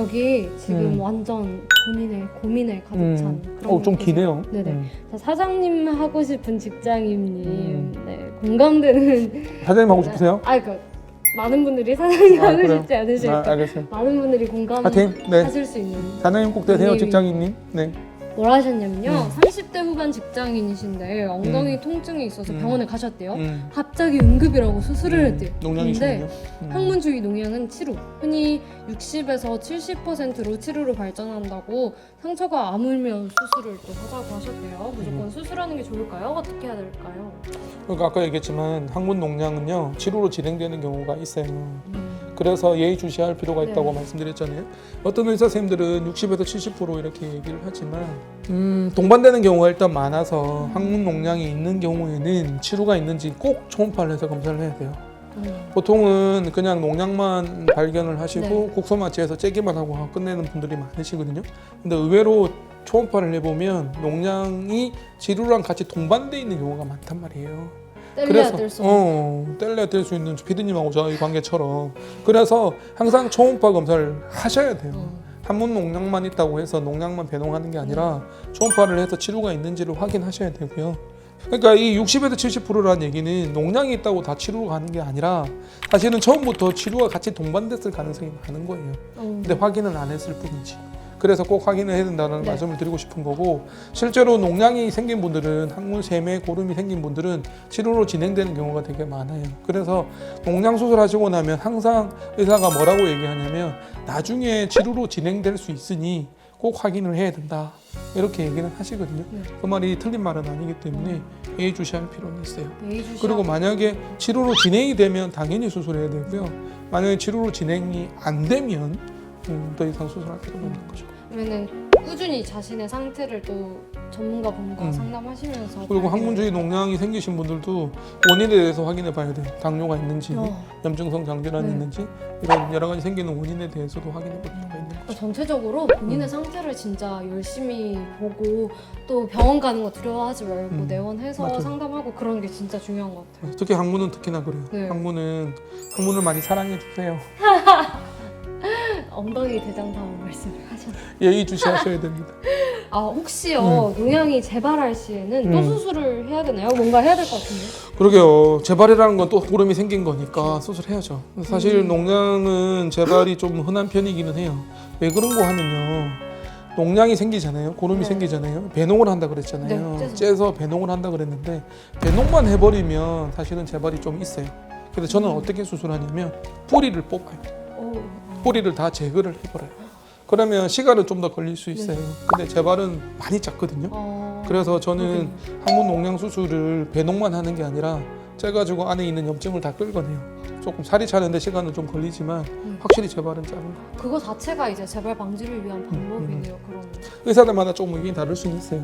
여기 지금 완전 본인의 고민을 가득 찬 그런 좀 곳이에요. 기네요. 네네. 자, 사장님 하고 싶은 직장인님, 네, 공감되는. 사장님 하고 싶으세요? 그 많은 분들이 사장님 하고 그래요? 싶지 않으실까. 알겠어요. 많은 분들이 하여튼, 네. 공감하실 수 있는. 사장님 꼭 되세요, 분이- 직장인님. 네. 뭘 하셨냐면요. 30대 후반 직장인이신데 엉덩이 통증이 있어서 병원에 가셨대요. 갑자기 응급이라고 수술을 했대요. 농양이시군요. 근데 항문주의 농양은 치료. 흔히 60에서 70%로 치료로 발전한다고 상처가 아물면 수술을 또 하자고 하셨대요. 무조건 수술하는 게 좋을까요? 어떻게 해야 될까요? 그러니까 아까 얘기했지만 항문 농양은요 치료로 진행되는 경우가 있어요. 그래서 예의주시할 필요가 있다고 네. 말씀드렸잖아요. 어떤 의사 선생님들은 60에서 70% 이렇게 얘기를 하지만 동반되는 경우가 일단 많아서 항문 농양이 있는 경우에는 치료가 있는지 꼭 초음파를 해서 검사를 해야 돼요. 보통은 그냥 농양만 발견을 하시고 네. 국소마취해서 째기만 하고 끝내는 분들이 많으시거든요. 근데 의외로 초음파를 해보면 농양이 치료랑 같이 동반돼 있는 경우가 많단 말이에요. 뗄래야 뗄 수 없는. 뗄래야 뗄 수 있는 피디님하고 저희 관계처럼. 그래서 항상 초음파 검사를 하셔야 돼요. 항문 농양만 있다고 해서 농양만 배농하는 게 아니라 초음파를 해서 치료가 있는지를 확인하셔야 되고요. 그러니까 이 60에서 70%라는 얘기는 농양이 있다고 다 치료가 가는 게 아니라 사실은 처음부터 치료가 같이 동반됐을 가능성이 많은 거예요. 근데 확인을 안 했을 뿐이지. 그래서 꼭 확인을 해야 된다는 말씀을 드리고 싶은 거고, 실제로 농양이 생긴 분들은, 항문 샘에 고름이 생긴 분들은 치료로 진행되는 경우가 되게 많아요. 그래서 농양 수술하시고 나면 항상 의사가 뭐라고 얘기하냐면 나중에 치료로 진행될 수 있으니 꼭 확인을 해야 된다, 이렇게 얘기는 하시거든요. 그 말이 틀린 말은 아니기 때문에 예의주시할 필요는 있어요. 그리고 만약에 치료로 진행이 되면 당연히 수술해야 되고요. 만약에 치료로 진행이 안 되면 더 이상 수술할 필요는 없는 거죠. 그러면은 꾸준히 자신의 상태를 또 전문가분과 상담하시면서. 그리고 항문주의 농양이 생기신 분들도 원인에 대해서 확인해 봐야 돼요. 당뇨가 있는지, 염증성 장질환이 있는지, 이런 여러 가지 생기는 원인에 대해서도 확인해 볼 필요가 있는 거죠. 전체적으로 본인의 상태를 진짜 열심히 보고 또 병원 가는 거 두려워하지 말고 내원해서 맞아요. 상담하고 그런 게 진짜 중요한 것 같아요. 특히 항문은 특히나 그래요. 네. 항문을 많이 사랑해 주세요. 엉덩이 대장암 말씀을 하셨나요? 예의주시하셔야 됩니다. 혹시요 농양이 재발할 시에는 또 수술을 해야 되나요? 뭔가 해야 될 것 같은데. 그러게요. 재발이라는 건 또 고름이 생긴 거니까 수술해야죠. 사실 농양은 재발이 좀 흔한 편이기는 해요. 왜 그런 거 하면요, 농양이 생기잖아요. 고름이 생기잖아요. 배농을 한다 그랬잖아요. 네, 째서 배농을 한다 그랬는데 배농만 해버리면 사실은 재발이 좀 있어요. 그래서 저는 어떻게 수술하냐면 뿌리를 뽑아요. 뿌리를 다 제거를 해버려요. 그러면 시간은 좀 더 걸릴 수 있어요. 근데 재발은 많이 작거든요. 그래서 저는 항문 농양 수술을 배농만 하는 게 아니라 째가지고 안에 있는 염증을 다 끌어내요. 조금 살이 차는데 시간은 좀 걸리지만 확실히 재발은 작은 거. 그거 자체가 이제 재발 방지를 위한 방법이네요. 그런. 의사들마다 조금 의견이 다를 수는 있어요.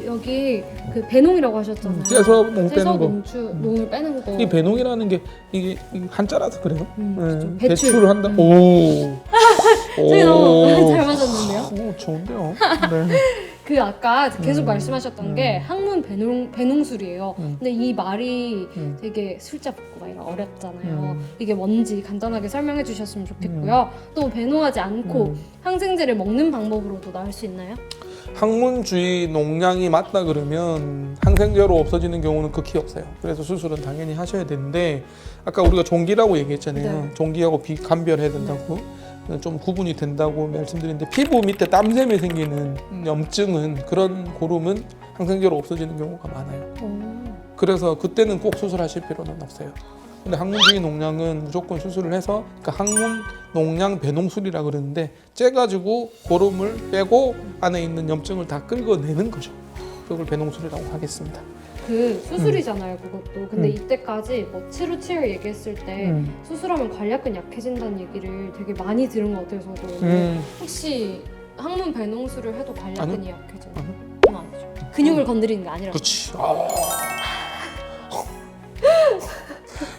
여기 그 배농이라고 하셨잖아요. 째서 농 째서 빼는 거. 농을 빼는 거. 이 배농이라는 게 이게 한자라서 그래요. 그쵸. 배출을 한다. 오. 저희 너무 잘 맞았는데요? 오, 좋은데요. 네. 그 아까 계속 말씀하셨던 게 항문 배농술이에요. 근데 이 말이 되게 술자 붙고 막 이런 어렵잖아요. 이게 뭔지 간단하게 설명해 주셨으면 좋겠고요. 또 배농하지 않고 항생제를 먹는 방법으로도 나을 수 있나요? 항문주의 농양이 맞다 그러면 항생제로 없어지는 경우는 극히 없어요. 그래서 수술은 당연히 하셔야 되는데, 아까 우리가 종기라고 얘기했잖아요. 종기하고 비감별해야 된다고. 좀 구분이 된다고 말씀드렸는데, 피부 밑에 땀샘에 생기는 염증은, 그런 고름은 항생제로 없어지는 경우가 많아요. 그래서 그때는 꼭 수술하실 필요는 없어요. 근데 항문주의 농양은 무조건 수술을 해서, 그러니까 항문 농양 배농술이라 그러는데, 째가지고 고름을 빼고 안에 있는 염증을 다 끌어내는 거죠. 그걸 배농술이라고 하겠습니다. 그 수술이잖아요, 그것도. 근데 이때까지 뭐 치료 얘기했을 때 수술하면 관략근 약해진다는 얘기를 되게 많이 들은 것 같아서 혹시 항문 배농술을 해도 관략근이 약해져요? 그건 아니죠. 근육을 건드리는 게 아니라. 그렇지.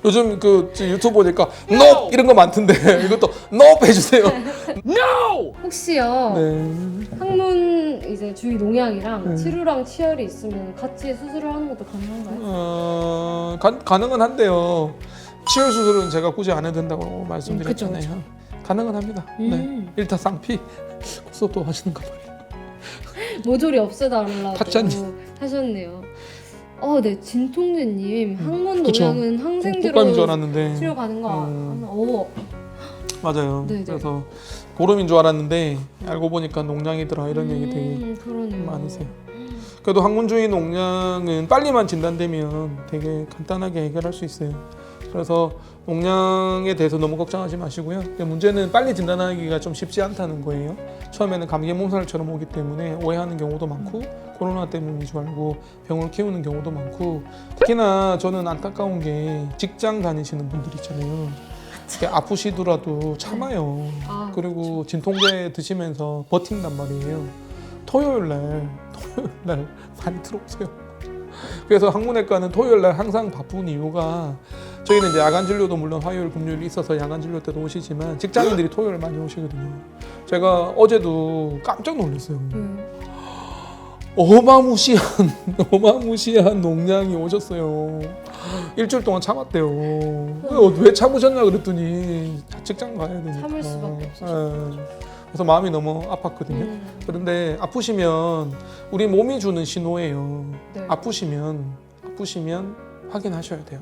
요즘 그 유튜브 보니까 NO! 이런 거 많던데 이것도 NO! 해주세요. NO! 혹시요 네. 항문 이제 주위 농양이랑 치료랑 치열이 있으면 같이 수술을 하는 것도 가능한가요? 가능은 한데요. 치열 수술은 제가 굳이 안 해도 된다고 말씀드렸잖아요. 가능은 합니다. 네. 일타 쌍피 그래서 또 하시는가 봐요. 모조리 없애달라고 타짜님. 하셨네요. 네, 진통제님 항문 그쵸. 농양은 독감인 줄 항생제로 알았는데 치료 가는 거 맞아요. 네네. 그래서 보름인 줄 알았는데 알고 보니까 농양이더라 이런 얘기 되게 그러네요. 많으세요. 그래도 항문주의 농양은 빨리만 진단되면 되게 간단하게 해결할 수 있어요. 그래서 농양에 대해서 너무 걱정하지 마시고요. 문제는 빨리 진단하기가 좀 쉽지 않다는 거예요. 처음에는 감기 몸살처럼 오기 때문에 오해하는 경우도 많고 코로나 때문인 줄 알고 병을 키우는 경우도 많고 특히나 저는 안타까운 게 직장 다니시는 분들 있잖아요. 이렇게 아프시더라도 참아요. 그리고 진통제 드시면서 버틴단 말이에요. 토요일 날 많이 들어오세요. 그래서 항문외과는 토요일 날 항상 바쁜 이유가 저희는 이제 야간 진료도 물론 화요일, 금요일 있어서 야간 진료 때도 오시지만 직장인들이 토요일 많이 오시거든요. 제가 어제도 깜짝 놀랐어요. 어마무시한 농양이 오셨어요. 일주일 동안 참았대요. 왜 참으셨냐 그랬더니 직장 가야 되니까. 참을 수밖에 없었어요. 그래서 마음이 너무 아팠거든요. 그런데 아프시면 우리 몸이 주는 신호예요. 네. 아프시면 확인하셔야 돼요.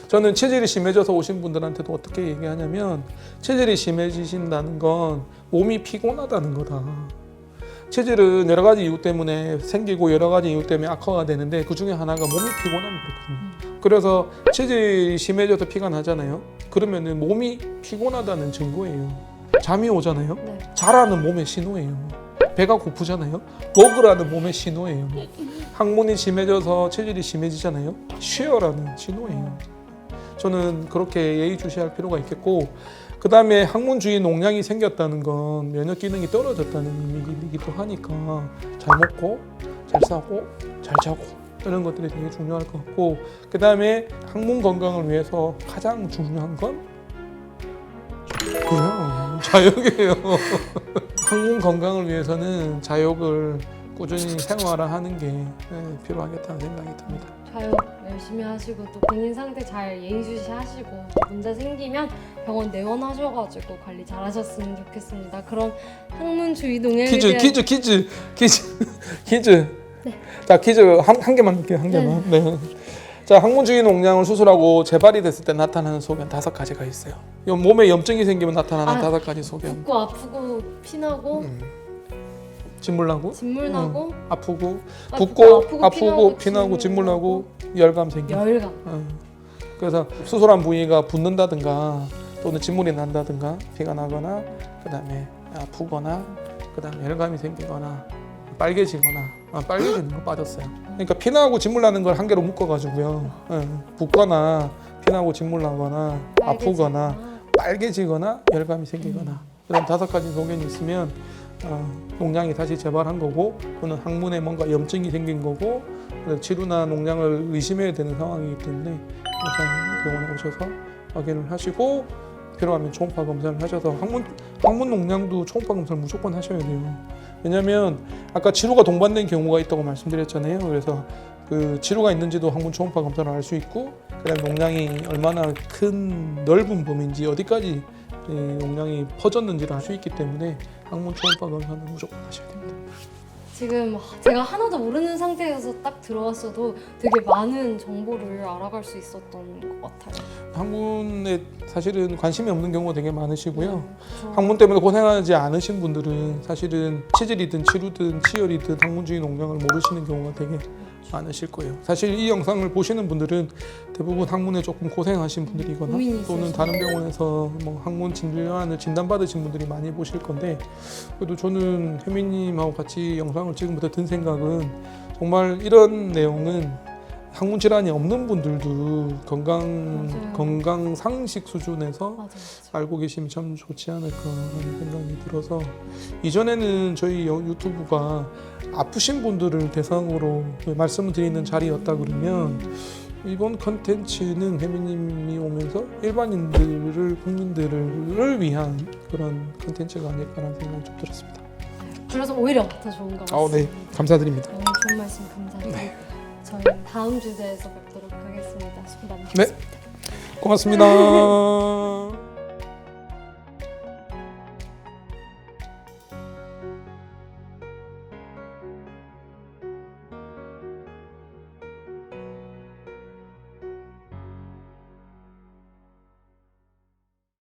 저는 체질이 심해져서 오신 분들한테도 어떻게 얘기하냐면 체질이 심해지신다는 건 몸이 피곤하다는 거다. 체질은 여러 가지 이유 때문에 생기고 여러 가지 이유 때문에 악화가 되는데 그 중에 하나가 몸이 피곤하면 그렇거든요. 그래서 체질이 심해져서 피가 나잖아요. 그러면은 몸이 피곤하다는 증거예요. 잠이 오잖아요. 네. 자라는 몸의 신호예요. 배가 고프잖아요. 먹으라는 몸의 신호예요. 항문이 심해져서 체질이 심해지잖아요. 쉬어라는 신호예요. 저는 그렇게 예의주시할 필요가 있겠고 그 다음에 항문주의 농양이 생겼다는 건 면역 기능이 떨어졌다는 의미이기도 하니까 잘 먹고 잘 싸고 잘 자고 이런 것들이 되게 중요할 것 같고 그 다음에 항문 건강을 위해서 가장 중요한 건 그냥 자욕이에요. 항문 건강을 위해서는 자욕을 꾸준히 생활화하는 게 필요하겠다는 생각이 듭니다. 자욕 열심히 하시고 또 본인 상태 잘 예의주시하시고 문제 생기면 병원 내원하셔가지고 관리 잘하셨으면 좋겠습니다. 그럼 항문주의 농양에 대한 퀴즈. 네. 자 퀴즈 한 개만 넣을게요. 한 개만. 네. 자 항문주의 농양을 수술하고 재발이 됐을 때 나타나는 소견 5가지가 있어요. 몸에 염증이 생기면 나타나는 5가지 소견. 붓고 아프고 피나고 진물나고 진물나고 아프고 붓고 붓고 아프고 피나고 진물나고 열감 생겨. 열감. 그래서 수술한 부위가 붓는다든가 또는 진물이 난다든가 피가 나거나 그다음에 아프거나 그다음에 열감이 생기거나 빨개지거나 빨개지는 거 빠졌어요. 그러니까 피나고 진물 나는 걸 한 개로 묶어가지고요. 붓거나 피나고 진물 나거나 아프거나 빨개지거나 열감이 생기거나 그런 5가지 소견이 있으면 농양이 다시 재발한 거고 또는 항문에 뭔가 염증이 생긴 거고 치료나 농양을 의심해야 되는 상황이기 때문에 항상 병원에 오셔서 확인을 하시고 필요하면 초음파 검사를 하셔서 항문 농양도 초음파 검사를 무조건 하셔야 돼요. 왜냐하면 아까 치료가 동반된 경우가 있다고 말씀드렸잖아요. 그래서 그 치료가 있는지도 항문 초음파 검사를 알 수 있고 그다음 농양이 얼마나 큰 넓은 범위인지 어디까지 농양이 퍼졌는지를 알 수 있기 때문에 항문 초음파 검사는 무조건 하셔야 됩니다. 지금 제가 하나도 모르는 상태에서 딱 들어왔어도 되게 많은 정보를 알아갈 수 있었던 것 같아요. 항문에 사실은 관심이 없는 경우가 되게 많으시고요. 그렇죠. 항문 때문에 고생하지 않으신 분들은 사실은 치질이든 치루든 치열이든 항문주의 농양을 모르시는 경우가 되게 많으실 거예요. 사실 이 영상을 보시는 분들은 대부분 항문에 조금 고생하신 분들이거나 또는 다른 병원에서 뭐 항문 진료안을 진단받으신 분들이 많이 보실 건데 그래도 저는 혜미님하고 같이 영상을 찍으면서 든 생각은 정말 이런 내용은 항문 질환이 없는 분들도 건강 상식 수준에서 맞아요. 알고 계시면 참 좋지 않을까 하는 생각이 들어서 이전에는 저희 유튜브가 아프신 분들을 대상으로 말씀을 드리는 자리였다 그러면 이번 컨텐츠는 혜미님이 오면서 일반인들을 국민들을 위한 그런 컨텐츠가 아닐까라는 생각이 좀 들었습니다. 그래서 오히려 더 좋은 것 같습니다. 네, 감사드립니다. 좋은 말씀 감사드리고 저희 다음 주제에서 뵙도록 하겠습니다. 수고 많으셨습니다. 네, 고맙습니다.